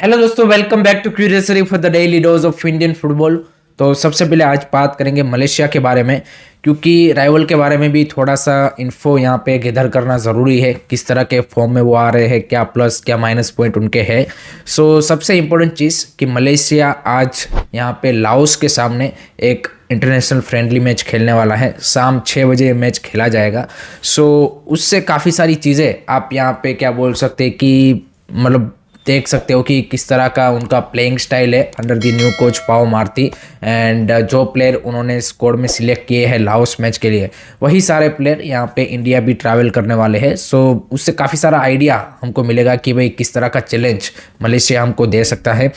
Hello दोस्तों, welcome back to Curiousery for the daily dose of Indian football. तो सबसे पहले आज बात करेंगे मलेशिया के बारे में, क्योंकि राइवल के बारे में भी थोड़ा सा इन्फो यहाँ पे गैदर करना ज़रूरी है। किस तरह के फॉर्म में वो आ रहे हैं, क्या प्लस क्या माइनस पॉइंट उनके हैं। सो सबसे इम्पोर्टेंट चीज़ कि मलेशिया आज यहाँ पे लाओस के सामने एक इंटरनेशनल फ्रेंडली मैच खेलने वाला है। शाम 6 बजे ये मैच खेला जाएगा। सो उससे काफ़ी सारी चीज़ें आप यहाँ पे क्या बोल सकते हैं कि मतलब देख सकते हो कि किस तरह का उनका प्लेइंग स्टाइल है अंडर द न्यू कोच पाओ मार्ती। एंड जो प्लेयर उन्होंने स्क्वाड में सिलेक्ट किए हैं लाओस मैच के लिए, वही सारे प्लेयर यहाँ पे इंडिया भी ट्रैवल करने वाले हैं। सो उससे काफ़ी सारा आइडिया हमको मिलेगा कि भाई किस तरह का चैलेंज मलेशिया हमको दे सकता है।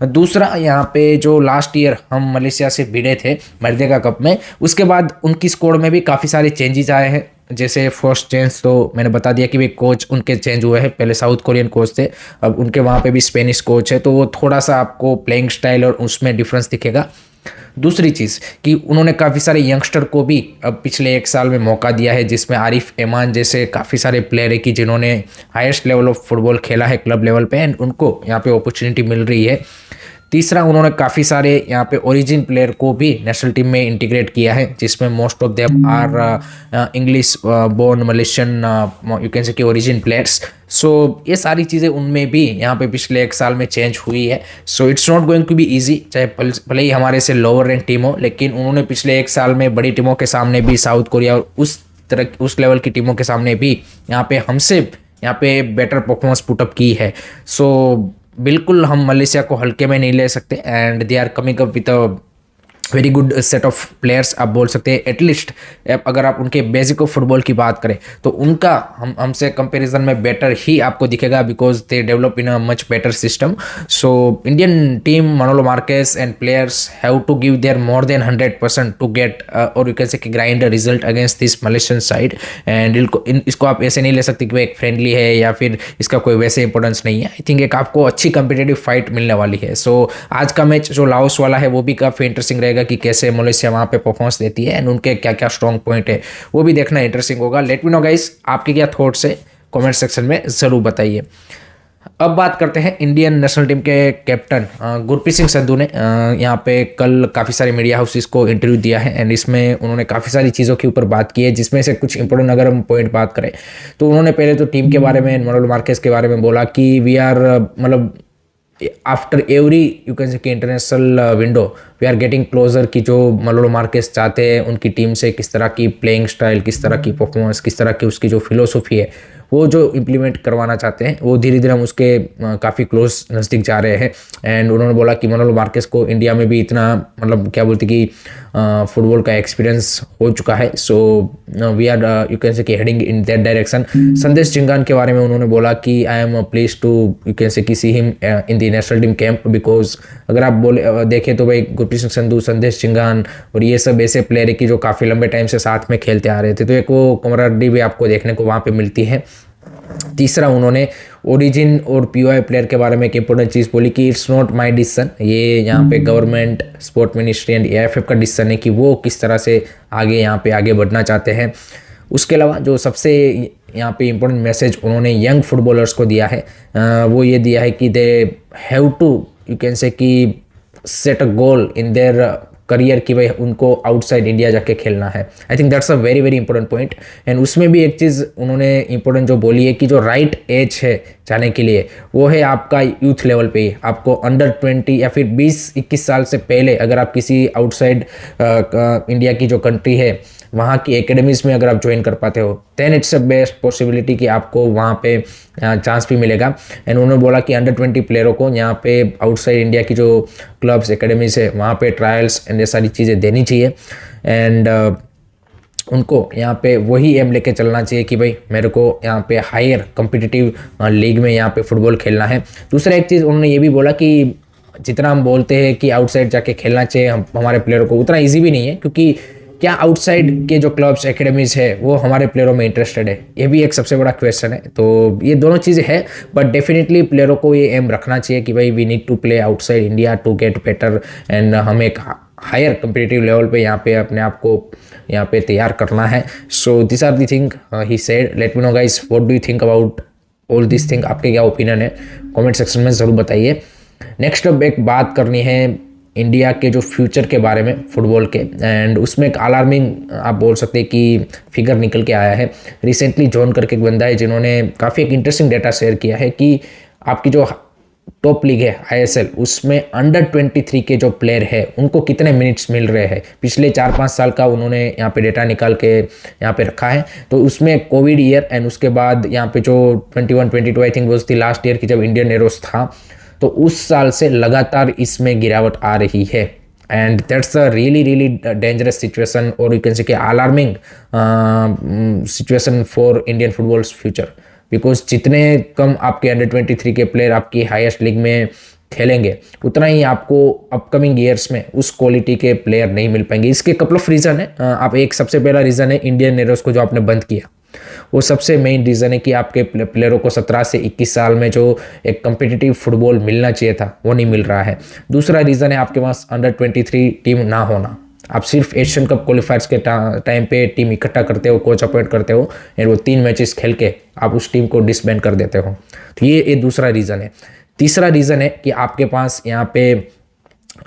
दूसरा, यहाँ पे जो लास्ट ईयर हम मलेशिया से भिड़े थे मर्देगा कप में, उसके बाद उनकी स्क्वाड में भी काफ़ी सारे चेंजेस आए हैं। जैसे फर्स्ट चेंज तो मैंने बता दिया कि भाई कोच उनके चेंज हुए हैं। पहले साउथ कोरियन कोच थे, अब उनके वहाँ पे भी स्पेनिश कोच है, तो वो थोड़ा सा आपको प्लेइंग स्टाइल और उसमें डिफरेंस दिखेगा। दूसरी चीज़ कि उन्होंने काफ़ी सारे यंगस्टर को भी अब पिछले 1 साल में मौका दिया है, जिसमें आरिफ एमान जैसे काफ़ी सारे प्लेयर है कि जिन्होंने हाईएस्ट लेवल ऑफ फुटबॉल खेला है क्लब लेवल पे, एंड उनको यहाँ पे अपॉर्चुनिटी मिल रही है। तीसरा, उन्होंने काफ़ी सारे यहाँ पे ओरिजिन प्लेयर को भी नेशनल टीम में इंटीग्रेट किया है, जिसमें most of them are English born Malaysian you can say कि ओरिजिन प्लेयर्स। सो ये सारी चीज़ें उनमें भी यहाँ पे पिछले 1 साल में चेंज हुई है। So it's not going to be easy, चाहे भले ही हमारे से लोअर रैंक टीम हो, लेकिन उन्होंने पिछले 1 साल में बड़ी टीमों के सामने भी, साउथ कोरिया और उस लेवल की टीमों के सामने भी यहाँ पे हमसे यहाँ पे बेटर परफॉर्मेंस पुटअप की है। सो बिल्कुल हम मलेशिया को हल्के में नहीं ले सकते, and they are coming up with a very good set of players आप बोल सकते हैं। एटलीस्ट अगर आप उनके बेसिक ऑफ फुटबॉल की बात करें तो उनका हमसे कंपैरिजन में बेटर ही आपको दिखेगा, because they develop in a much better system. So Indian team, Manolo Marquez and players have to give their more than 100% to get और you can say grind a result against this Malaysian side. And इसको आप ऐसे नहीं ले सकते कि वो एक फ्रेंडली है या फिर इसका कोई वैसे इंपॉर्टेंस नहीं है। आई थिंक एक आपको अच्छी कंपिटेटिव फाइट मिलने वाली है। सो आज का मैच जो लाओस वाला है वो भी काफ़ी इंटरेस्टिंग रहेगा कि कैसे मलेशिया वहाँ पे परफॉर्मेंस देती है, एंड उनके क्या क्या स्ट्रॉन्ग पॉइंट है वो भी देखना इंटरेस्टिंग होगा। लेट मी नो गाइस, आपके क्या थॉट्स है, कमेंट सेक्शन में ज़रूर बताइए। अब बात करते हैं इंडियन नेशनल टीम के कैप्टन गुरप्रीत सिंह संधू ने यहाँ पे कल काफ़ी सारे मीडिया हाउसेस को इंटरव्यू दिया है, एंड इसमें उन्होंने काफ़ी सारी चीज़ों के ऊपर बात की है, जिसमें से कुछ इंपॉर्टेंट अगर हम पॉइंट बात करें तो उन्होंने पहले तो टीम के बारे में, मनोलो मार्केस के बारे में बोला कि वी आर मतलब after every you can say international window we are getting closer, कि जो मनोलो मार्केस चाहते हैं उनकी टीम से किस तरह की प्लेइंग स्टाइल, किस तरह की परफॉर्मेंस, किस तरह की उसकी जो फिलोसफी है वो जो इम्प्लीमेंट करवाना चाहते हैं, वो धीरे धीरे हम उसके काफ़ी क्लोज नज़दीक जा रहे हैं। एंड उन्होंने बोला कि मनोलो मार्केस को इंडिया में भी इतना मतलब क्या बोलते कि फुटबॉल का एक्सपीरियंस हो चुका है। So we are you can say कि हेडिंग इन दैट डायरेक्शन। संदेश चिंगान के बारे में उन्होंने बोला कि I am pleased to you can say कि see him in the national team camp, because अगर आप देखें तो भाई गुरप्रीत सिंह संधू, संदेश चिंगान और ये सब ऐसे प्लेयर है कि जो काफ़ी लंबे टाइम से साथ में खेलते आ रहे थे, तो एक वो कमराडी भी आपको देखने को वहाँ पे मिलती है। तीसरा, उन्होंने ओरिजिन और पीओआई प्लेयर के बारे में एक इंपॉर्टेंट चीज़ बोली कि इट्स नॉट माय डिसीजन, ये यहाँ पे government, sport ministry and AFF का डिसीजन है कि वो किस तरह से आगे यहाँ पे आगे बढ़ना चाहते हैं। उसके अलावा जो सबसे यहाँ पे इम्पोर्टेंट मैसेज उन्होंने यंग फुटबॉलर्स को दिया है वो ये दिया है कि they have to you can say कि set a goal in their career कि भाई उनको आउटसाइड इंडिया जाके खेलना है। I think that's a very very important point. And उसमें भी एक चीज़ उन्होंने इंपॉर्टेंट जो बोली है कि जो राइट एज है जाने के लिए वो है आपका यूथ लेवल पे ही। आपको अंडर 20 या फिर 20-21 साल से पहले अगर आप किसी आउटसाइड इंडिया की जो कंट्री है वहाँ की एकेडमीज में अगर आप ज्वाइन कर पाते हो, then it's a best possibility कि आपको वहाँ पे चांस भी मिलेगा। एंड उन्होंने बोला कि अंडर 20 प्लेयरों को यहाँ पे आउटसाइड इंडिया की जो क्लब्स एकेडमीज है वहाँ पे ट्रायल्स एंड ये सारी चीज़ें देनी चाहिए। एंड उनको यहाँ पे वही एम लेके चलना चाहिए कि भाई मेरे को यहाँ पे हायर कम्पिटिटिव लीग में यहाँ पे फुटबॉल खेलना है। दूसरा एक चीज़ उन्होंने ये भी बोला कि जितना हम बोलते हैं कि आउटसाइड जाके खेलना चाहिए हमारे प्लेयरों को, उतना ईजी भी नहीं है, क्योंकि क्या आउटसाइड के जो क्लब्स एकेडमीज है वो हमारे प्लेयरों में इंटरेस्टेड है, ये भी एक सबसे बड़ा क्वेश्चन है। तो ये दोनों चीज़ें हैं, बट डेफिनेटली प्लेयरों को ये एम रखना चाहिए कि भाई we need to play outside India to get better, and हम एक हायर कम्पिटिटिव लेवल पे यहाँ पे अपने आप को यहाँ पे तैयार करना है। So this are the thing he said. Let me know guys, what do you think about all this thing आपके क्या ओपिनियन है कमेंट सेक्शन में ज़रूर बताइए। नेक्स्ट अब एक बात करनी है इंडिया के जो फ्यूचर के बारे में फुटबॉल के, एंड उसमें एक अलार्मिंग आप बोल सकते हैं कि फिगर निकल के आया है। रिसेंटली जॉन करके एक बंदा है जिन्होंने काफ़ी एक इंटरेस्टिंग डेटा शेयर किया है कि आपकी जो टॉप लीग है ISL, उसमें अंडर-23 के जो प्लेयर है उनको कितने मिनट्स मिल रहे हैं। पिछले 4-5 साल का उन्होंने यहाँ पे डेटा निकाल के यहाँ पे रखा है। तो उसमें कोविड ईयर एंड उसके बाद यहाँ पे जो 21-22 आई थिंक वो थी लास्ट ईयर की जब इंडियन एरोस था, तो उस साल से लगातार इसमें गिरावट आ रही है। And that's a really dangerous situation, और यू कैन से कि alarming situation for Indian footballs future, because जितने कम आपके अंडर-23 के प्लेयर आपकी हाईएस्ट लीग में खेलेंगे उतना ही आपको अपकमिंग ईयर्स में उस क्वालिटी के प्लेयर नहीं मिल पाएंगे। इसके कपल ऑफ रीज़न है। आप एक सबसे पहला रीज़न है इंडियन एरोस को जो आपने बंद किया, वो सबसे मेन रीज़न है कि आपके प्लेयरों को 17 से 21 साल में जो एक कम्पिटिटिव फुटबॉल मिलना चाहिए था वो नहीं मिल रहा है। दूसरा रीज़न है आपके पास अंडर-23 टीम ना होना। आप सिर्फ एशियन कप क्वालिफायर्स के टाइम पे टीम इकट्ठा करते हो, कोच अपॉइंट करते हो, एंड वो 3 मैचेस खेल के आप उस टीम को डिसबैंड कर देते हो। तो ये दूसरा रीज़न है। तीसरा रीज़न है कि आपके पास यहाँ पे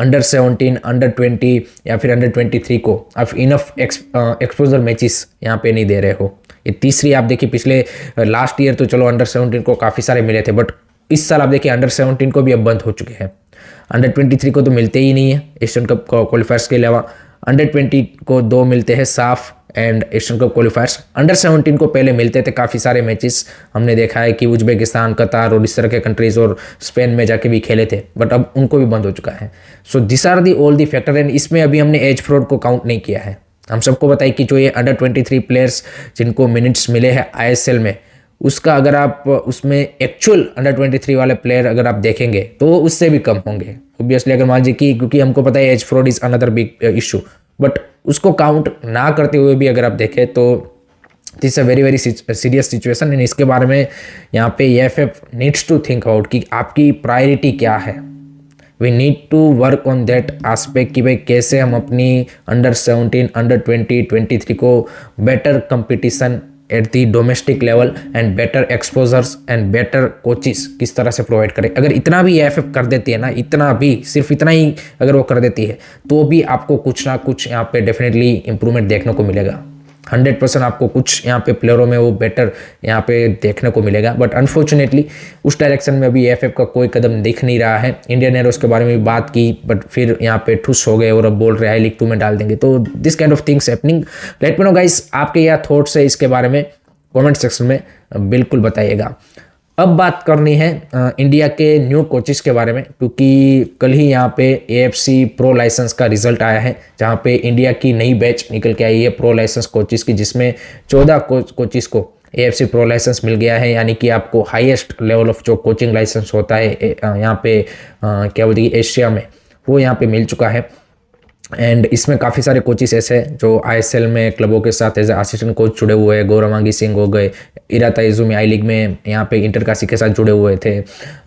अंडर-17, अंडर-20 या फिर अंडर-23 को आप इनफ एक्सपोजर मैचेस यहाँ पे नहीं दे रहे हो। ये तीसरी आप देखिए, पिछले लास्ट ईयर तो चलो अंडर-17 को काफ़ी सारे मिले थे, बट इस साल आप देखिए अंडर-17 को भी अब बंद हो चुके हैं। अंडर-23 को तो मिलते ही नहीं है एशियन कप क्वालिफायर्स के अलावा। अंडर-20 को 2 मिलते हैं साफ एंड एशियन कप क्वालिफायर्स। अंडर-17 को पहले मिलते थे काफ़ी सारे मैचेस, हमने देखा है कि उज्बेकिस्तान, कतार और इस तरह के कंट्रीज़ और स्पेन में जाके भी खेले थे, बट अब उनको भी बंद हो चुका है। So this are the all the factor, and इसमें अभी हमने एज फ्रॉड को काउंट नहीं किया है। हम सबको बताइए कि जो ये अंडर-23 प्लेयर्स जिनको मिनट्स मिले हैं ISL में, उसका अगर आप उसमें एक्चुअल अंडर-23 वाले प्लेयर अगर आप देखेंगे तो उससे भी कम होंगे ऑब्वियसली। अगर मान लीजिए कि क्योंकि हमको पता है as fraud is another big issue, but उसको काउंट ना करते हुए भी अगर आप देखें तो this a very serious situation. And इसके बारे में यहाँ पे EFF needs to think out कि आपकी प्रायोरिटी क्या है। We need to work on that aspect कि भाई कैसे हम अपनी अंडर-17, अंडर-20, 23 को better competition at the domestic level and better exposures and better coaches किस तरह से प्रोवाइड करें। अगर इतना भी EFF कर देती है ना, इतना भी, सिर्फ इतना ही अगर वो कर देती है, तो भी आपको कुछ ना कुछ यहाँ पे डेफिनेटली इंप्रूवमेंट देखने को मिलेगा। 100% आपको कुछ यहाँ पे प्लेयरों में वो बेटर यहाँ पे देखने को मिलेगा। बट अनफॉर्चुनेटली उस डायरेक्शन में अभी EFF का कोई कदम दिख नहीं रहा है। इंडियन एरोस के बारे में भी बात की, बट फिर यहाँ पे ठुस हो गए और अब बोल रहे हैं लीग 2 में डाल देंगे। तो this kind of things happening. Late me know guys, आपके क्या थॉट्स है इसके बारे में कमेंट सेक्शन में बिल्कुल बताइएगा। अब बात करनी है इंडिया के न्यू कोचेस के बारे में, क्योंकि कल ही यहाँ पे AFC प्रो लाइसेंस का रिजल्ट आया है, जहाँ पे इंडिया की नई बैच निकल के आई है प्रो लाइसेंस कोचेस की, जिसमें 14 कोचेस को AFC प्रो लाइसेंस मिल गया है। यानी कि आपको हाईएस्ट लेवल ऑफ जो कोचिंग लाइसेंस होता है यहाँ पे क्या बोलते हैं एशिया में, वो यहाँ पे मिल चुका है। एंड इसमें काफ़ी सारे कोचेस ऐसे हैं जो ISL में क्लबों के साथ एज असिस्टेंट कोच जुड़े हुए हैं। गौरवांगी सिंह हो गए, इराता इजुमी आई लीग में यहाँ पे इंटरकाशी के साथ जुड़े हुए थे।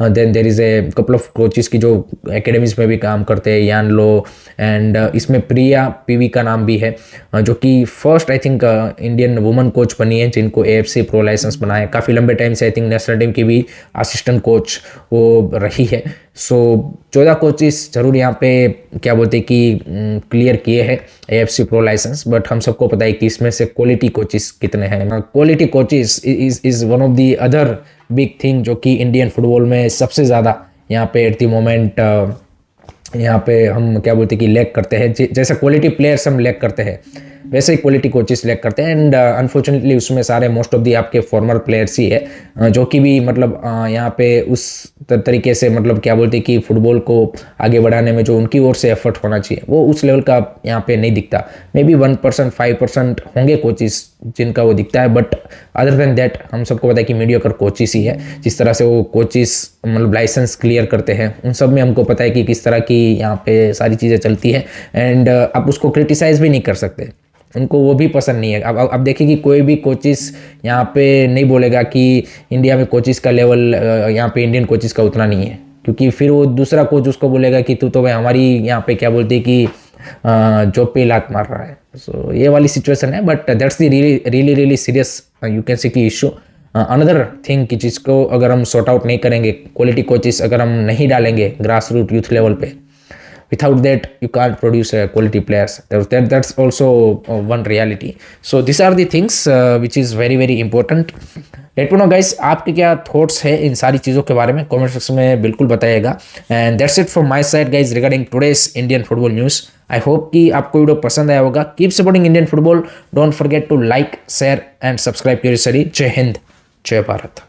Then there is a couple of coaches की जो एकेडमीज में भी काम करते हैं, यान लो, एंड इसमें प्रिया PV का नाम भी है, जो कि first I think Indian woman coach बनी है जिनको AFC प्रो लाइसेंस बना है। काफ़ी लंबे टाइम से आई थिंक नेशनल टीम की भी असिस्टेंट कोच वो रही है। सो 14 कोचेस जरूर यहाँ पे क्या बोलते हैं कि क्लियर किए हैं AFC प्रो लाइसेंस, बट हम सबको पता है कि इसमें से क्वालिटी कोचेस कितने हैं। Quality coaches is one of the other big thing जो कि इंडियन फुटबॉल में सबसे ज़्यादा यहाँ पे एट द मोमेंट यहाँ पे हम क्या बोलते हैं कि लैक करते हैं। जैसे क्वालिटी प्लेयर्स हम लैक करते हैं, वैसे ही क्वालिटी कोचेस लैक करते हैं। एंड अनफॉर्चुनेटली उसमें सारे मोस्ट ऑफ दी आपके फॉर्मर प्लेयर्स ही है, जो कि भी मतलब यहाँ पे उस तरीके से मतलब क्या बोलते हैं कि फुटबॉल को आगे बढ़ाने में जो उनकी ओर से एफर्ट होना चाहिए वो उस लेवल का यहाँ पे नहीं दिखता। मे बी 1%, 5% होंगे कोचेस जिनका वो दिखता है, बट अदर देन दैट हम सबको पता है कि मीडियोकर कोचेस ही है। जिस तरह से वो कोचेस मतलब लाइसेंस क्लियर करते हैं, उन सब में हमको पता है कि किस तरह की यहाँ पे सारी चीज़ें चलती है। एंड आप उसको क्रिटिसाइज़ भी नहीं कर सकते, उनको वो भी पसंद नहीं है। अब देखिए कि कोई भी कोचिस यहाँ पे नहीं बोलेगा कि इंडिया में कोचिस का लेवल यहाँ पे इंडियन कोचिस का उतना नहीं है, क्योंकि फिर वो दूसरा कोच उसको बोलेगा कि तू तो भाई हमारी यहाँ पे क्या बोलती है कि जॉब पे लात मार रहा है। सो ये वाली सिचुएशन है, but that's the really serious you can से की इशू। अनदर थिंग कि जिसको अगर हम सॉर्ट आउट नहीं करेंगे, क्वालिटी कोचेस अगर हम नहीं डालेंगे ग्रास रूट यूथ लेवल पे, without that you can't produce quality players. That's also one reality. So these are the things which is very very important. Late me know guys, आपके क्या thoughts है इन सारी चीज़ों के बारे में कमेंट सेक्शन में बिल्कुल बताइएगा। And that's it from my side guys regarding today's Indian football news. I hope कि आपको वीडियो पसंद आया होगा। Keep supporting Indian football, don't forget to like share and subscribe to जय हिंद, जय भारत।